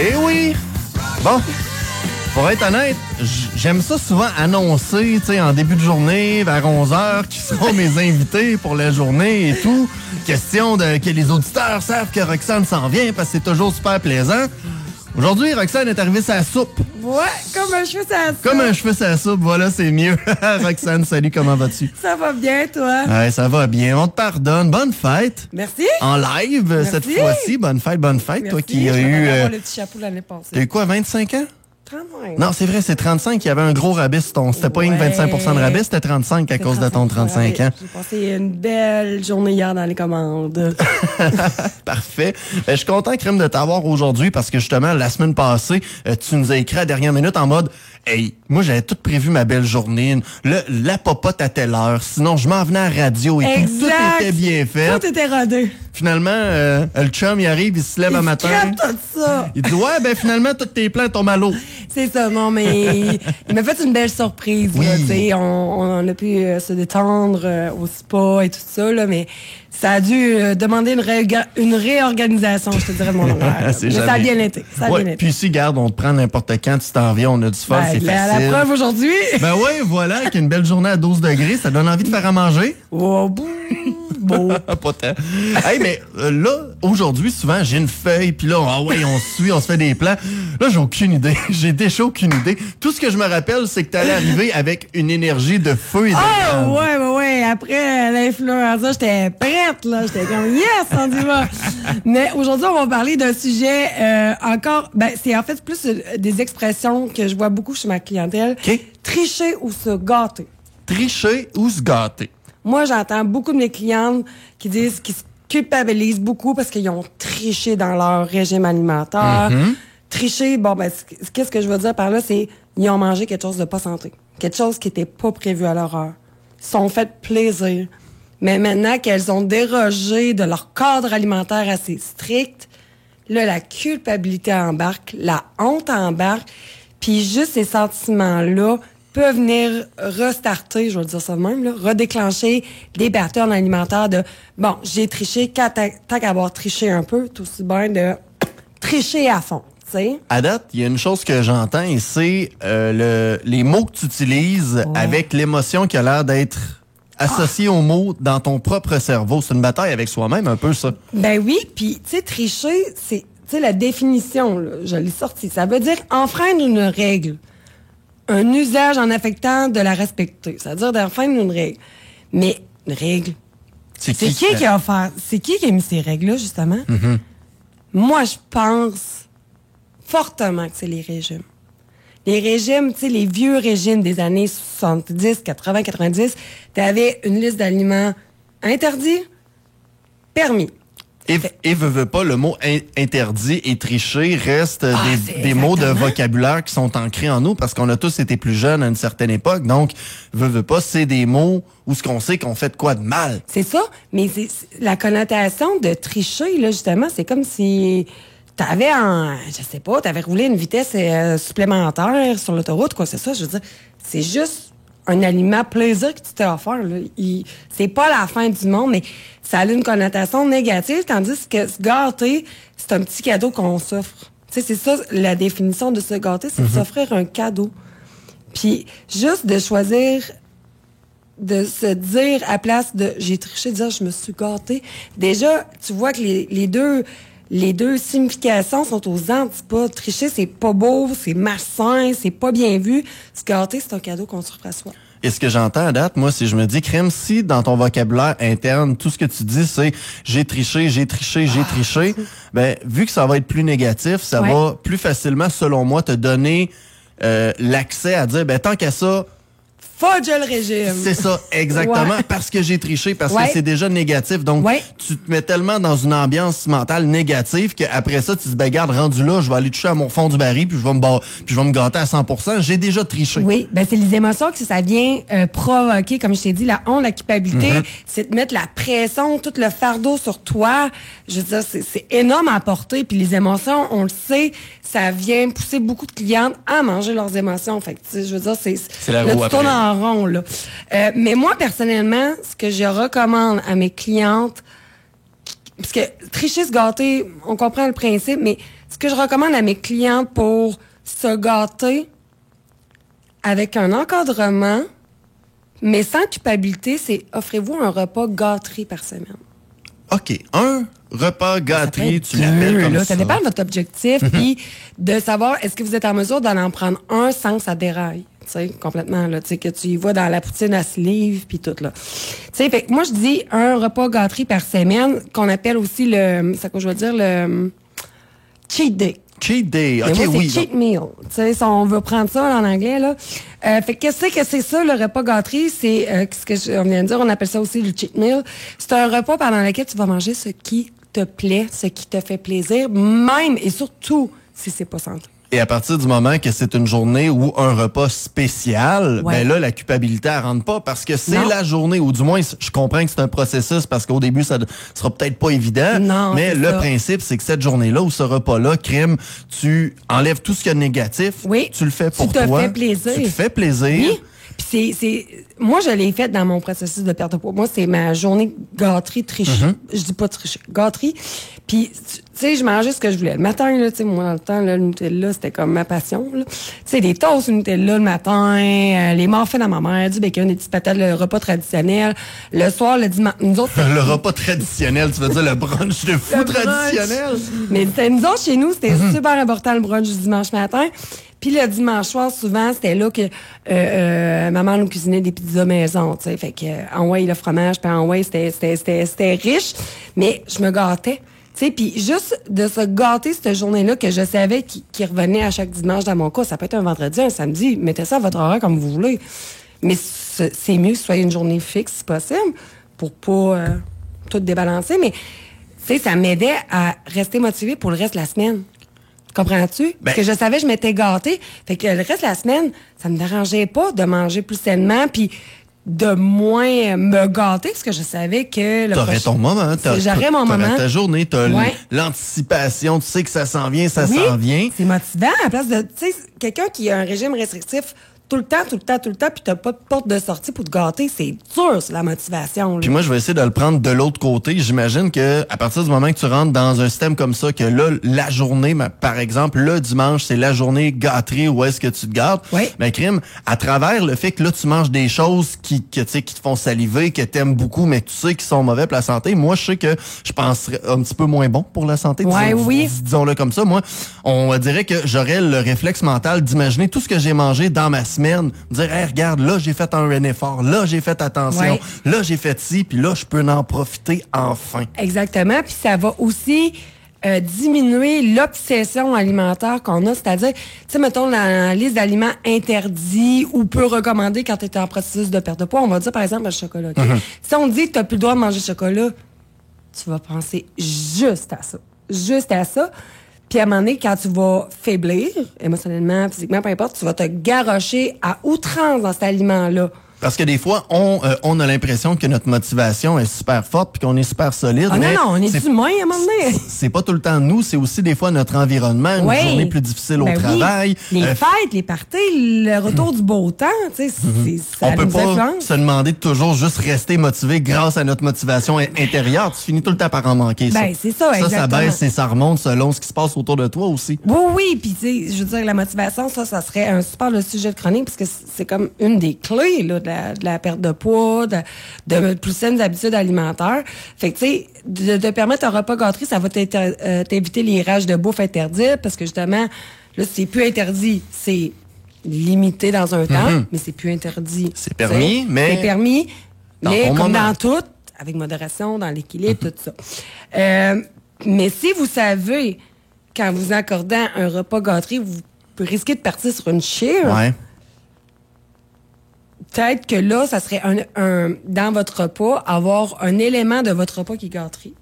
Eh oui! Bon, pour être honnête, j'aime ça souvent annoncer, tu sais, en début de journée, vers 11h, qui seront mes invités pour la journée et tout. Question de que les auditeurs savent que Roxane s'en vient, parce que c'est toujours super plaisant. Aujourd'hui, Roxane est arrivée sa soupe. Ouais, comme un cheveu sa soupe. Comme un cheveu sa soupe, voilà, c'est mieux. Roxane, salut, comment vas-tu? Ça va bien, toi? Ouais, ça va bien, on te pardonne. Bonne fête. Merci. En live, Merci. cette fois-ci. Bonne fête, Merci. toi qui as Je eu... vais avoir le petit chapeau l'année passée. T'as eu quoi, 25 ans? 35. Non, c'est vrai, c'est 35. Il y avait un gros rabais. C'était pas une 25 de rabais, c'était 35 à cause de ton 35 ans. J'ai passé une belle journée hier dans les commandes. Parfait. Je suis content, Crème, de t'avoir aujourd'hui parce que justement, la semaine passée, tu nous as écrit à la dernière minute en mode « Hey, moi, j'avais tout prévu ma belle journée. La popote à telle heure. Sinon, je m'en venais à la radio et tout. Tout était bien fait. Tout était rodé. Finalement, le chum, il arrive, il se lève un matin. Il tout ça. Il dit « Ouais, ben finalement, tous tes plans tombent à l'eau. » C'est ça, non, mais il m'a fait une belle surprise. Oui. Là, on a pu se détendre au spa et tout ça, là, mais ça a dû demander une réorganisation, je te dirais, de mon horaire. Mais ça a bien été. Ça a bien été. Puis ici, garde, on te prend n'importe quand, tu t'en viens, on a du fun, c'est facile. La preuve aujourd'hui. Ben oui, voilà, avec une belle journée à 12 degrés, ça donne envie de faire à manger. Oh, bon. Pas tant. Hey, mais là, aujourd'hui, souvent, j'ai une feuille, puis là, on se suit, on se fait des plans. Là, j'ai aucune idée. J'ai déjà aucune idée. Tout ce que je me rappelle, c'est que t'allais arriver avec une énergie de feu et de flamme. Ouais. Après l'influenza, j'étais prête, là. J'étais comme, yes, on y va. Mais aujourd'hui, on va parler d'un sujet encore... Ben, c'est en fait plus des expressions que je vois beaucoup chez ma clientèle. OK. Tricher ou se gâter. Tricher ou se gâter. Moi, j'entends beaucoup de mes clientes qui disent qu'ils se culpabilisent beaucoup parce qu'ils ont triché dans leur régime alimentaire. Tricher, bon, ben, qu'est-ce que je veux dire par là, c'est ils ont mangé quelque chose de pas santé. Quelque chose qui n'était pas prévu à leur heure. Ils se sont fait plaisir. Mais maintenant qu'elles ont dérogé de leur cadre alimentaire assez strict, là, la culpabilité embarque, la honte embarque, puis juste ces sentiments-là peuvent venir restarter, je vais dire ça de même, là, redéclencher des patterns alimentaires de « Bon, j'ai triché, tant qu'à avoir triché un peu, tout aussi bien de tricher à fond. » À date, il y a une chose que j'entends et c'est les mots que tu utilises avec l'émotion qui a l'air d'être associée aux mots dans ton propre cerveau. C'est une bataille avec soi-même, un peu ça. Ben oui, puis tu sais, tricher, c'est la définition, là, je l'ai sortie. Ça veut dire enfreindre une règle. Un usage en affectant de la respecter. C'est-à-dire d'enfreindre une règle. Mais une règle, c'est qui a offert? C'est qui a mis ces règles-là, justement? Moi, je pense fortement que c'est les régimes. Les régimes, tu sais, les vieux régimes des années 70, 80, 90, t'avais une liste d'aliments interdits, permis. Et veut pas, le mot interdit et tricher reste des mots de vocabulaire qui sont ancrés en nous parce qu'on a tous été plus jeunes à une certaine époque. Donc, veut pas, c'est des mots où ce qu'on sait qu'on fait de quoi de mal. C'est ça, mais c'est la connotation de tricher, là, justement, c'est comme si t'avais t'avais roulé une vitesse supplémentaire sur l'autoroute, quoi, c'est ça, je veux dire, c'est juste un aliment plaisir que tu t'es offert, là. C'est pas la fin du monde, mais ça a une connotation négative, tandis que se gâter, c'est un petit cadeau qu'on s'offre. Tu sais, c'est ça, la définition de se gâter, c'est de s'offrir un cadeau. Puis, juste de choisir de se dire à place de j'ai triché, de dire je me suis gâté. Déjà, tu vois que les deux significations sont aux antipodes. Tricher, c'est pas beau, c'est malsain, c'est pas bien vu. Se gâter, c'est un cadeau qu'on s'offre à soi. Et ce que j'entends à date, moi, si je me dis, Crème, si dans ton vocabulaire interne, tout ce que tu dis, c'est j'ai triché, ben, vu que ça va être plus négatif, ça va plus facilement, selon moi, te donner l'accès à dire, ben, tant qu'à ça, fudge le régime. C'est ça, exactement, parce que j'ai triché, parce que c'est déjà négatif. Donc, tu te mets tellement dans une ambiance mentale négative qu'après ça, tu te dis, ben, garde, rendu là, je vais aller toucher à mon fond du baril, puis je vais me gâter à 100%. J'ai déjà triché. Oui, ben, c'est les émotions que ça vient provoquer, comme je t'ai dit, la honte, la culpabilité, c'est de mettre la pression, tout le fardeau sur toi. Je veux dire, c'est énorme à porter, puis les émotions, on le sait, ça vient pousser beaucoup de clientes à manger leurs émotions. Fait que, je veux dire, c'est la roue après. En rond, là. Mais moi, personnellement, ce que je recommande à mes clientes, parce que tricher, se gâter, on comprend le principe, mais Ce que je recommande à mes clientes pour se gâter avec un encadrement, mais sans culpabilité, c'est offrez-vous un repas gâterie par semaine. OK. Un repas gâterie, tu l'appelles comme là, ça. Ça dépend de votre objectif, puis de savoir est-ce que vous êtes en mesure d'en prendre un sans que ça déraille. Tu sais, complètement, là. Tu sais, que tu y vas dans la poutine à slive, puis tout, là. Tu sais, fait que moi, je dis un repas gâterie par semaine, qu'on appelle aussi c'est quoi je veux dire, le cheat day. Cheat day. Mais OK, moi, c'est oui. cheat meal. Tu sais, si on veut prendre ça en anglais, là. Fait que qu'est-ce que c'est ça, le repas gâterie? C'est, ce que on vient de dire, on appelle ça aussi le cheat meal. C'est un repas pendant lequel tu vas manger ce qui te plaît, ce qui te fait plaisir, même et surtout si c'est pas santé. Et à partir du moment que c'est une journée ou un repas spécial, Ouais. ben là, la culpabilité, elle rentre pas parce que c'est Non. la journée, ou du moins, je comprends que c'est un processus parce qu'au début, ça sera peut-être pas évident. Non, mais c'est le ça. principe, c'est que cette journée-là ou ce repas-là, crime, tu enlèves tout ce qu'il y a de négatif. Oui. Tu le fais pour Tu te toi. fais plaisir. Tu te fais plaisir. Oui. Puis moi, je l'ai fait dans mon processus de perte de poids. Moi, c'est ma journée gâterie trichée. Je dis pas trichée, gâterie. Puis, tu sais, je mangeais ce que je voulais. Le matin, là, tu sais, moi, dans le temps, là, le Nutella, c'était comme ma passion, là. Tu sais, des toasts au Nutella le matin, les muffins à ma mère, du bacon, des petites patates, le repas traditionnel. Le soir, le dimanche, nous autres... Le repas traditionnel, tu veux dire le brunch de fou Le brunch. traditionnel? Mais nous autres, chez nous, c'était super important le brunch du dimanche matin. Puis le dimanche soir, souvent, c'était là que maman nous cuisinait des pizzas maison, tu sais. Fait que en way le fromage, puis en way c'était riche, mais je me gâtais. Tu sais, puis juste de se gâter cette journée-là que je savais qui revenait à chaque dimanche dans mon cas, ça peut être un vendredi, un samedi, mettez ça à votre horaire comme vous voulez. Mais c'est mieux que ce soit une journée fixe si possible pour pas tout débalancer, mais tu sais, ça m'aidait à rester motivée pour le reste de la semaine. Comprends-tu? Parce que je savais que je m'étais gâtée. Fait que le reste de la semaine, ça me dérangeait pas de manger plus sainement puis de moins me gâter parce que je savais que... T'aurais ton moment. J'aurais mon moment. T'aurais ta journée, t'as Ouais. l'anticipation, tu sais que ça s'en vient, ça s'en vient. C'est motivant à la place de... Tu sais, quelqu'un qui a un régime restrictif tout le temps, puis t'as pas de porte de sortie pour te gâter, c'est dur, c'est la motivation. Là. Puis moi, je vais essayer de le prendre de l'autre côté. J'imagine que à partir du moment que tu rentres dans un système comme ça, que là, la journée, par exemple, le dimanche, c'est la journée gâterie où est-ce que tu te gâtes. Oui. Mais crime, à travers le fait que là, tu manges des choses qui tu sais, qui te font saliver, que t'aimes beaucoup, mais que tu sais qui sont mauvais pour la santé. Moi, je sais que je penserais un petit peu moins bon pour la santé. Ouais, oui. Disons-le comme ça. Moi, on dirait que j'aurais le réflexe mental d'imaginer tout ce que j'ai mangé dans ma semaine. Dire, hey, regarde, là, j'ai fait un effort. Là, j'ai fait attention. Ouais. Là, j'ai fait ci. Puis là, je peux en profiter enfin. Exactement. Puis ça va aussi diminuer l'obsession alimentaire qu'on a. C'est-à-dire, tu sais, mettons, la liste d'aliments interdits ou peu recommandés quand tu es en processus de perte de poids, on va dire, par exemple, le chocolat. Okay? Si on dit que tu n'as plus le droit de manger de chocolat, tu vas penser juste à ça. Juste à ça. Puis à un moment donné, quand tu vas faiblir, émotionnellement, physiquement, peu importe, tu vas te garrocher à outrance dans cet aliment-là. Parce que des fois, on a l'impression que notre motivation est super forte puis qu'on est super solide. Ah non, mais non, on est humain à un moment donné. C'est pas tout le temps nous, c'est aussi des fois notre environnement, une Ouais. journée plus difficile Ben au oui. travail. Les fêtes, les parties, le retour du beau temps, tu sais, ça On peut nous pas influence. se demander de toujours juste rester motivé grâce à notre motivation intérieure. Tu finis tout le temps par en manquer. Ben, c'est ça, Ça exactement. baisse et ça remonte selon ce qui se passe autour de toi aussi. Oui, oui, puis tu sais, je veux dire, la motivation, ça serait un super le sujet de chronique, parce que c'est comme une des clés là, de la perte de poids, de plus saines habitudes alimentaires. Fait que tu sais, de te permettre un repas gâterie, ça va t'éviter les rages de bouffe interdites, parce que justement, là, c'est plus interdit, c'est limité dans un temps, mais c'est plus interdit. C'est permis, T'sais. mais C'est permis, dans mais ton comme moment. dans tout, avec modération, dans l'équilibre, tout ça. Mais si vous savez, qu'en vous accordant un repas gâterie, vous risquez de partir sur une chire, ouais. peut-être que là, ça serait dans votre repas, avoir un élément de votre repas qui est gâterie.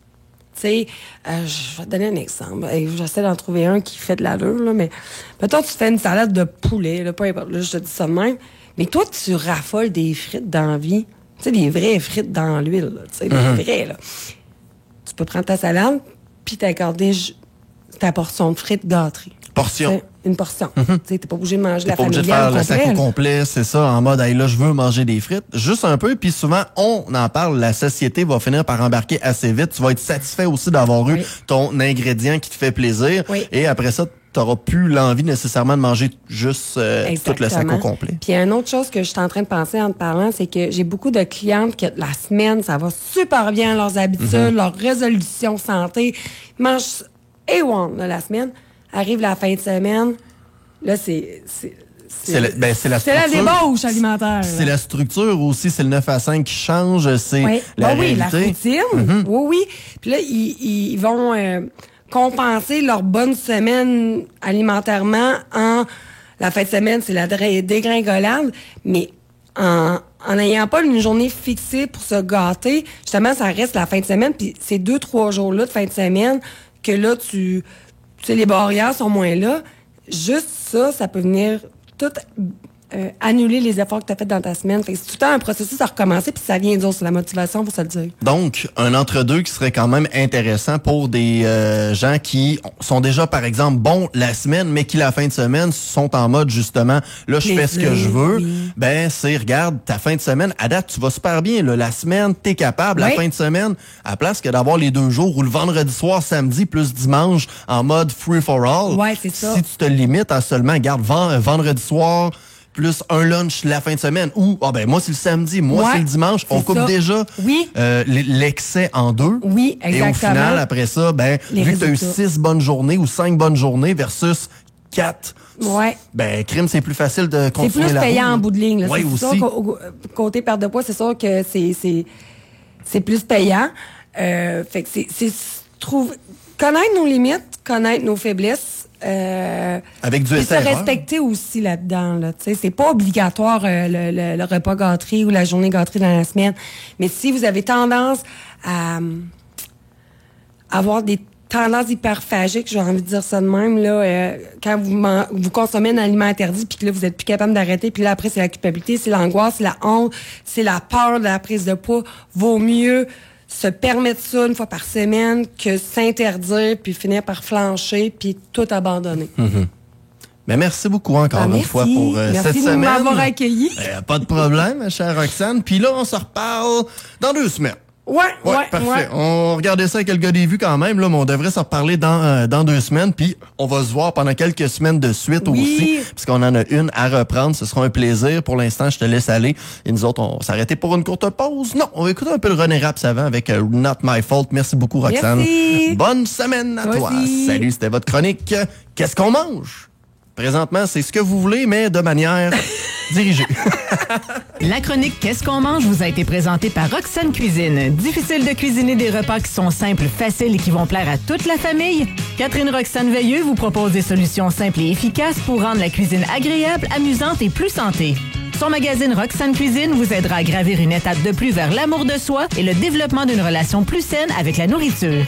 Tu sais, je vais te donner un exemple. J'essaie d'en trouver un qui fait de l'allure, là, mais mettons, tu fais une salade de poulet, là, peu importe, là, je te dis ça de même, mais toi, tu raffoles des frites dans la vie. Tu sais, des vraies frites dans l'huile, là, tu sais, des vraies, là. Tu peux prendre ta salade, puis t'accorder ta portion de frites gâterie. Portion. une portion. Tu sais, t'es pas obligé de manger la Pas obligé de faire familiale le sac au complète. complet, c'est ça, en mode, hey, là, je veux manger des frites. Juste un peu, puis souvent, on en parle, la société va finir par embarquer assez vite. Tu vas être satisfait aussi d'avoir eu ton ingrédient qui te fait plaisir. Oui. Et après ça, tu n'auras plus l'envie nécessairement de manger juste tout le sac au complet. Puis il y a une autre chose que je suis en train de penser en te parlant, c'est que j'ai beaucoup de clientes que la semaine, ça va super bien, leurs habitudes, leurs résolutions santé. Ils mangent A1 là, la semaine. Arrive la fin de semaine, là, c'est la c'est la structure. débauche alimentaire. C'est la structure aussi, c'est le 9 à 5 qui change, c'est la réalité. La routine. Oui, oui. Puis là, ils vont compenser leur bonne semaine alimentairement en la fin de semaine, c'est la dégringolade, mais en n'ayant pas une journée fixée pour se gâter, justement, ça reste la fin de semaine, puis ces 2-3 jours-là de fin de semaine que là, tu sais, les barrières sont moins là. Juste ça peut venir tout annuler les efforts que tu as fait dans ta semaine. Fait que c'est tout le temps un processus à recommencer, puis ça vient dur, c'est la motivation pour se le dire. Donc, un entre-deux qui serait quand même intéressant pour des gens qui sont déjà, par exemple, bons la semaine, mais qui, la fin de semaine, sont en mode, justement, là, je fais ce que je veux. Oui. Ben, c'est, regarde, ta fin de semaine, à date, tu vas super bien. Là, la semaine, t'es capable. La fin de semaine, à place que d'avoir les 2 jours ou le vendredi soir, samedi, plus dimanche, en mode free for all. Ouais, c'est ça. Si tu te limites à seulement, regarde, vendredi soir, plus un lunch la fin de semaine. Ou, moi, c'est le samedi, moi, c'est le dimanche. On coupe déjà l'excès en 2. Oui, exactement. Et au final, après ça, vu que tu as eu 6 bonnes journées ou 5 bonnes journées versus 4, crime, c'est plus facile de continuer. C'est plus payant en bout de ligne. Oui, aussi. Sûr, côté perte de poids, c'est sûr que c'est plus payant. Fait que connaître nos limites, connaître nos faiblesses, avec du se respecter aussi là-dedans. Là, c'est pas obligatoire le repas gâterie ou la journée gâterie dans la semaine. Mais si vous avez tendance à avoir des tendances hyperphagiques, j'ai envie de dire ça de même, là, quand vous consommez un aliment interdit puis que là, vous êtes plus capable d'arrêter, puis là, après, c'est la culpabilité, c'est l'angoisse, c'est la honte, c'est la peur de la prise de poids, vaut mieux se permettre ça une fois par semaine que s'interdire puis finir par flancher puis tout abandonner. Mais merci beaucoup encore une fois pour cette semaine. Merci de m'avoir accueilli. Pas de problème, ma chère Roxane. Puis là, on se reparle dans 2 semaines. Ouais, parfait. Ouais. On regardait ça avec le gars des vues quand même, là, mais on devrait se reparler dans 2 semaines, puis on va se voir pendant quelques semaines de suite aussi, puisqu'on en a une à reprendre. Ce sera un plaisir. Pour l'instant, je te laisse aller. Et nous autres, on s'arrêtait pour une courte pause. Non, on va écouter un peu le René Raps avant avec Not My Fault. Merci beaucoup, Roxane. Merci. Bonne semaine à toi. Salut, c'était votre chronique. Qu'est-ce qu'on mange? Présentement, c'est ce que vous voulez, mais de manière dirigée. La chronique Qu'est-ce qu'on mange vous a été présentée par Roxane Cuisine. Difficile de cuisiner des repas qui sont simples, faciles et qui vont plaire à toute la famille? Catherine Roxane Veilleux vous propose des solutions simples et efficaces pour rendre la cuisine agréable, amusante et plus santé. Son magazine Roxane Cuisine vous aidera à gravir une étape de plus vers l'amour de soi et le développement d'une relation plus saine avec la nourriture.